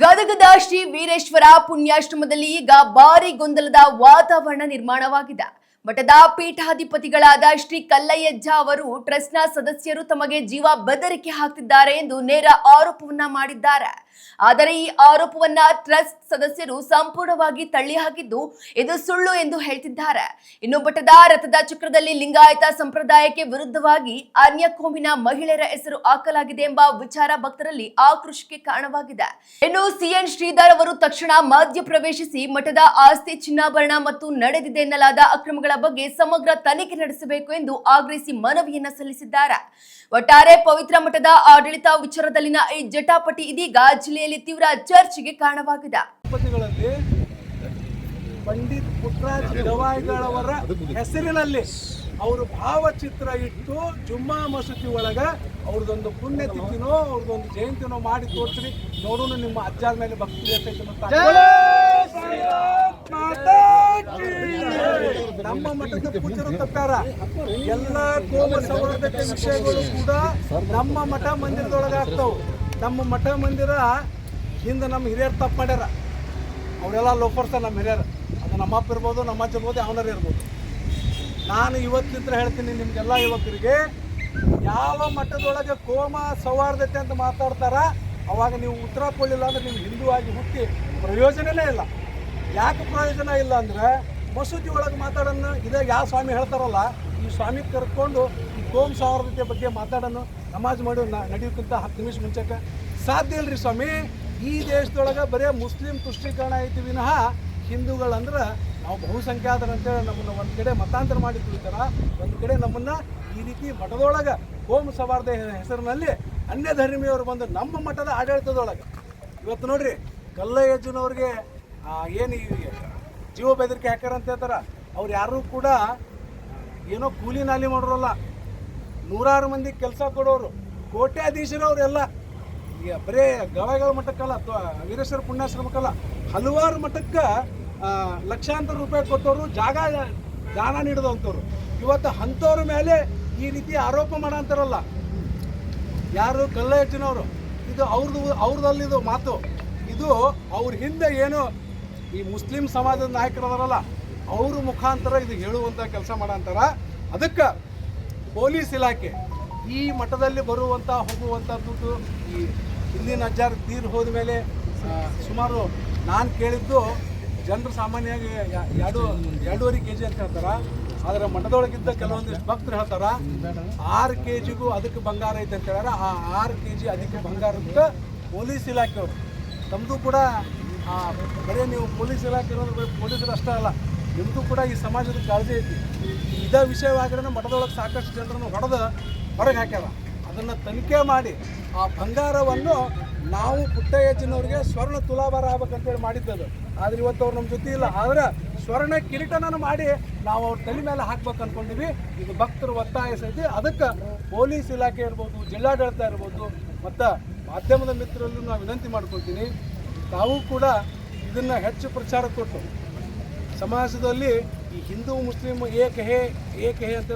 ಗದಗದ ಶ್ರೀ ವೀರೇಶ್ವರ ಪುಣ್ಯಾಶ್ರಮದಲ್ಲಿ ಈಗ ಭಾರಿ ಗೊಂದಲದ ವಾತಾವರಣ ನಿರ್ಮಾಣವಾಗಿದೆ. ಮಠದ ಪೀಠಾಧಿಪತಿಗಳಾದ ಶ್ರೀ ಕಲ್ಲಯ್ಯಜ್ಜ ಅವರು ಟ್ರಸ್ಟ್ನ ಸದಸ್ಯರು ತಮಗೆ ಜೀವ ಬೆದರಿಕೆ ಹಾಕ್ತಿದ್ದಾರೆ ಎಂದು ನೇರ ಆರೋಪವನ್ನ ಮಾಡಿದ್ದಾರೆ. ಆದರೆ ಈ ಆರೋಪವನ್ನ ಟ್ರಸ್ಟ್ ಸದಸ್ಯರು ಸಂಪೂರ್ಣವಾಗಿ ತಳ್ಳಿ ಹಾಕಿದ್ದು ಇದು ಸುಳ್ಳು ಎಂದು ಹೇಳ್ತಿದ್ದಾರೆ. ಇನ್ನು ಮಠದ ರಥದ ಚಕ್ರದಲ್ಲಿ ಲಿಂಗಾಯತ ಸಂಪ್ರದಾಯಕ್ಕೆ ವಿರುದ್ಧವಾಗಿ ಅನ್ಯ ಕೋಮಿನ ಮಹಿಳೆಯರ ಹೆಸರು ಹಾಕಲಾಗಿದೆ ಎಂಬ ವಿಚಾರ ಭಕ್ತರಲ್ಲಿ ಆಕ್ರೋಶಕ್ಕೆ ಕಾರಣವಾಗಿದೆ. ಇನ್ನು ಸಿಎನ್ ಶ್ರೀಧರ್ ಅವರು ತಕ್ಷಣ ಮಧ್ಯ ಪ್ರವೇಶಿಸಿ ಮಠದ ಆಸ್ತಿ ಚಿನ್ನಾಭರಣ ಮತ್ತು ನಡೆದಿದೆ ಎನ್ನಲಾದ ಅಕ್ರಮಗಳ ಬಗ್ಗೆ ಸಮಗ್ರ ತನಿಖೆ ನಡೆಸಬೇಕು ಎಂದು ಆಗ್ರಹಿಸಿ ಮನವಿಯನ್ನ ಸಲ್ಲಿಸಿದ್ದಾರೆ. ಒಟ್ಟಾರೆ ಪವಿತ್ರ ಮಠದ ಆಡಳಿತ ವಿಚಾರದಲ್ಲಿನ ಈ ಜಟಾಪಟಿ ಇದೀಗ ಜಿಲ್ಲೆಯಲ್ಲಿ ತೀವ್ರ ಚರ್ಚೆಗೆ ಕಾರಣವಾಗಿದೆ. ಪಂಡಿತ್ ಪುಟ್ಟರಾಜ ಗವಾಯಿಗಳವರ ಹೆಸರಿನಲ್ಲಿ ಅವರು ಭಾವಚಿತ್ರ ಇಟ್ಟು ಜುಮ್ಮಾ ಮಸೂತಿ ಒಳಗ ಅವ್ರದೊಂದು ಪುಣ್ಯತಿಥಿನೋ ಅವ್ರದೊಂದು ಜಯಂತಿನೋ ಮಾಡಿ ತೋರಿಸ್ರಿ ನೋಡೋಣ ನಿಮ್ಮ ಅಜ್ಜಾರ ಮೇಲೆ ಭಕ್ತಿ ನಮ್ಮ ಮಠದ ಪೂಜರು ತಪ್ಪಾರ. ಎಲ್ಲ ಕೋಮ ಸಂವರ್ಧಕ ವಿಷಯಗಳು ಕೂಡ ನಮ್ಮ ಮಠ ಮಂದಿರದೊಳಗೆ ಆಗ್ತಾವ. ನಮ್ಮ ಮಠ ಮಂದಿರ ಹಿಂದೆ ನಮ್ಮ ಹಿರಿಯರು ತಪ್ಪು ಮಾಡ್ಯಾರ. ಅವರೆಲ್ಲ ಲೋಫರ್ಸ ನಮ್ಮ ಹಿರಿಯರು. ಅದು ನಮ್ಮಪ್ಪ ಇರ್ಬೋದು, ನಮ್ಮ ಅಜ್ಜ ಇರ್ಬೋದು, ಅವನರು ಇರ್ಬೋದು. ನಾನು ಇವತ್ತಿಂದ ಹೇಳ್ತೀನಿ ನಿಮಗೆಲ್ಲ ಯುವಕರಿಗೆ, ಯಾವ ಮಠದೊಳಗೆ ಕೋಮ ಸೌಹಾರ್ದತೆ ಅಂತ ಮಾತಾಡ್ತಾರ ಅವಾಗ ನೀವು ಉತ್ತರ ಕೊಡಲಿಲ್ಲ ಅಂದ್ರೆ ನೀವು ಹಿಂದೂ ಆಗಿ ಹುಟ್ಟಿ ಪ್ರಯೋಜನವೇ ಇಲ್ಲ. ಯಾಕೆ ಪ್ರಯೋಜನ ಇಲ್ಲ ಅಂದರೆ ಮಸೂದಿ ಒಳಗೆ ಮಾತಾಡೋಣ ಇದೇ ಯಾವ ಸ್ವಾಮಿ ಹೇಳ್ತಾರಲ್ಲ, ಈ ಸ್ವಾಮಿ ಕರ್ಕೊಂಡು ಈ ಕೋಮ ಸೌಹಾರ್ದತೆ ಬಗ್ಗೆ ಮಾತಾಡೋಣ ನಮಾಜ್ ಮಾಡಿ ನಡೆಯೋಕ್ಕಿಂತ 10 ನಿಮಿಷ ಮುಂಚೆಗೆ ಸಾಧ್ಯ ಇಲ್ರಿ ಸ್ವಾಮಿ. ಈ ದೇಶದೊಳಗೆ ಬರೀ ಮುಸ್ಲಿಂ ತುಷ್ಟೀಕರಣ ಐತಿ ವಿನಃ ಹಿಂದೂಗಳಂದ್ರೆ ನಾವು ಬಹುಸಂಖ್ಯಾತರಂತೇಳಿ ನಮ್ಮನ್ನು ಒಂದು ಕಡೆ ಮತಾಂತರ ಮಾಡಿ ತುಳಿತಾರ, ಒಂದು ಕಡೆ ನಮ್ಮನ್ನು ಈ ರೀತಿ ಮಠದೊಳಗೆ ಕೋಮ ಸೌಹಾರ್ದ ಹೆಸರಿನಲ್ಲಿ ಅನ್ಯ ಧರ್ಮೀಯವರು ಬಂದು ನಮ್ಮ ಮಠದ ಆಡಳಿತದೊಳಗೆ ಇವತ್ತು ನೋಡ್ರಿ ಕಲ್ಲಯ್ಯಜ್ಜನವ್ರಿಗೆ ಏನು ಜೀವ ಬೆದರಿಕೆ ಹಾಕ್ಯಾರ ಅಂತ ಹೇಳ್ತಾರೆ. ಅವ್ರು ಯಾರೂ ಕೂಡ ಏನೋ ಕೂಲಿ ನಾಲಿ ಮಾಡೋರಲ್ಲ, ನೂರಾರು ಮಂದಿ ಕೆಲಸ ಕೊಡೋರು, ಕೋಟ್ಯಾಧೀಶರವರೆಲ್ಲ. ಈಗ ಬರೀ ಗವಾಯಿಗಳ ಮಠಕ್ಕಲ್ಲ, ವೀರೇಶ್ವರ ಪುಣ್ಯಾಶ್ರಮಕ್ಕಲ್ಲ, ಹಲವಾರು ಮಠಕ್ಕೆ ಲಕ್ಷಾಂತರ ರೂಪಾಯಿ ಕೊಟ್ಟವರು, ದಾನ ನೀಡಿದಂಥವ್ರು. ಇವತ್ತು ಅಂಥವ್ರ ಮೇಲೆ ಈ ರೀತಿ ಆರೋಪ ಮಾಡೋಂತಾರಲ್ಲ ಯಾರು ಕಲ್ಲಯ್ಯಜ್ಜನವರು, ಇದು ಅವ್ರದಲ್ಲಿದು ಮಾತು. ಇದು ಅವ್ರ ಹಿಂದೆ ಏನು ಈ ಮುಸ್ಲಿಂ ಸಮಾಜದ ನಾಯಕರದಾರಲ್ಲ ಅವ್ರ ಮುಖಾಂತರ ಇದು ಹೇಳುವಂಥ ಕೆಲಸ ಮಾಡೋಂತಾರ. ಅದಕ್ಕೆ ಪೊಲೀಸ್ ಇಲಾಖೆ ಈ ಮಠದಲ್ಲಿ ಬರುವಂಥ ಹೋಗುವಂಥ ದುಡ್ಡು ಈ ಹಿಂದಿನ ಅಜ್ಜಾರು ತೀರ್ ಹೋದ ಮೇಲೆ ಸುಮಾರು ನಾನು ಕೇಳಿದ್ದು ಜನರು ಸಾಮಾನ್ಯವಾಗಿ 2.5 kg ಅಂತ ಹೇಳ್ತಾರೆ. ಆದರೆ ಮಠದೊಳಗಿದ್ದ ಕೆಲವೊಂದಿಷ್ಟು ಭಕ್ತರು ಹೇಳ್ತಾರೆ 6 kgಗೂ ಅದಕ್ಕೆ ಬಂಗಾರ ಐತೆ ಅಂತ ಹೇಳ್ಯಾರ. ಆ 6 kg ಅದಕ್ಕೆ ಬಂಗಾರಕ್ಕೆ ಪೊಲೀಸ್ ಇಲಾಖೆಯವರು ತಮ್ಮದು ಕೂಡ ಬರೀ ನೀವು ಪೊಲೀಸ್ ಇಲಾಖೆ ಇರೋದು ಪೊಲೀಸರು ಅಷ್ಟೇ ಅಲ್ಲ, ನಿಮ್ಮದು ಕೂಡ ಈ ಸಮಾಜದ ಕಾಳಜಿ ಐತಿ. ಇದೇ ವಿಷಯವಾಗಿರೋ ಮಠದೊಳಗೆ ಸಾಕಷ್ಟು ಜನರನ್ನು ಹೊರಗೆ ಹಾಕ್ಯಾರ. ಅದನ್ನು ತನಿಖೆ ಮಾಡಿ ಆ ಬಂಗಾರವನ್ನು ನಾವು ಪುಟ್ಟಯ್ಯಜ್ಜನವ್ರಿಗೆ ಸ್ವರ್ಣ ತುಲಾಭಾರ ಆಗ್ಬೇಕಂತೇಳಿ ಮಾಡಿದ್ದದು. ಆದರೆ ಇವತ್ತು ಅವ್ರು ನಮ್ಮ ಜೊತೆ ಇಲ್ಲ. ಆದರೆ ಸ್ವರ್ಣ ಕಿರೀಟನ ಮಾಡಿ ನಾವು ಅವ್ರ ತಲೆ ಮೇಲೆ ಹಾಕ್ಬೇಕು ಅಂದ್ಕೊಂಡಿವಿ. ಇದು ಭಕ್ತರು ಒತ್ತಾಯ ಸಹಿತ. ಅದಕ್ಕೆ ಪೊಲೀಸ್ ಇಲಾಖೆ ಇರ್ಬೋದು, ಜಿಲ್ಲಾಡಳಿತ ಇರ್ಬೋದು ಮತ್ತು ಮಾಧ್ಯಮದ ಮಿತ್ರರಲ್ಲೂ ನಾವು ವಿನಂತಿ ಮಾಡ್ಕೊಳ್ತೀನಿ, ತಾವು ಕೂಡ ಇದನ್ನು ಹೆಚ್ಚು ಪ್ರಚಾರ ಕೊಟ್ಟು ಸಮಾಜದಲ್ಲಿ ಈ ಹಿಂದೂ ಮುಸ್ಲಿಂ ಏಕ ಹೇ ಅಂತ